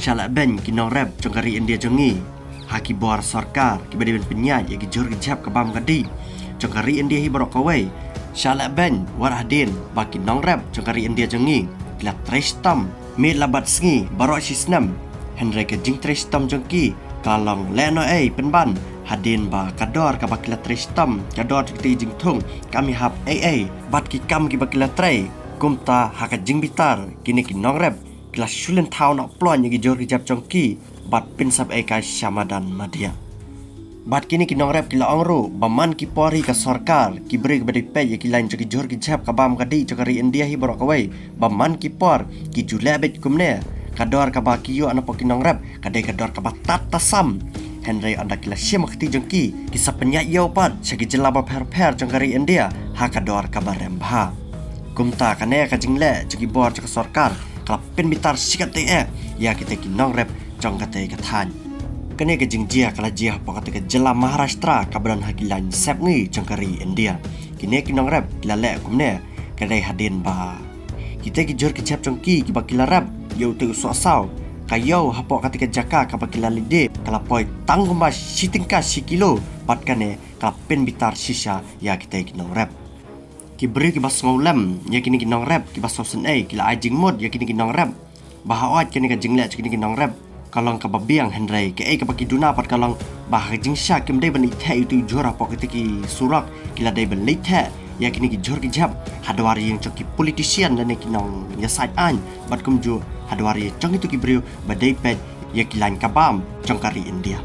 Shalak ben kinong rap jongkari India jongi. Haki buar sarkar kibadi ben penyat yagi jor kejap kabam kadi. Jongkari India hi borok kawai. Shalak ben warahden baki nong rap jongkari India jongi. Kila trestam me labat sengi barok sisnam. Henry ke jing trestam jongki. Kalong leno penban. Hadin ba kador ka bakila trestam kador tikti jing thung kami hap bat ki kam ki bakila tray kumta haka jing bitar kini ki nong rap kelas sulen tau nak plon yagi jor kijap jongki bat pinsap ka syamadan madia bat kini ki nong rap kila ongru baman ki pori ka sarkar ki beri badi pe yagi lain jogi jor kijap ka bam kadi jokari India hi borok kawai baman ki por ki julabet kumne kador ka ba ki yo ana ki nong rap kadai kador ka ba tatasam Henry anda kila syemakti jengki kisah penyat yaupat syagi jelaba per jengkari India hakador kabar rembha kumta kane ka jingle jegi bor jek sarkar kalapin bitar sikat ya kita kinong rep jongkate kathan kane ke jingjia kala jia pakate ke jela Maharashtra kabran hakilan sepngi jengkari India kine kinong rep lale kumne kane hadin ba kita ki jor kecap jongki ki bakila rap yau te usau kayo hapok ketika jaka kapakila lide kalapoi tanggumas sitingka sikilo patkane kalapin bitar sisa ya kita kinong rap kiberi kibas ngolem ya kini kinong rap kibas sosen kila ajing mod ya kini kinong rap bahawat kini ka jingle kini kinong rap kalong kababiang Henry ke kapaki duna pat kalong bah jing sya kim dai bani the itu jora pok ketiki surak kila dai ben lithe ya kini ki jor ki jap hadwari yang coki politician dan kinong ya side an bat kumju hadwari cong itu ki brio badai pet ya kilan kabam jongkari India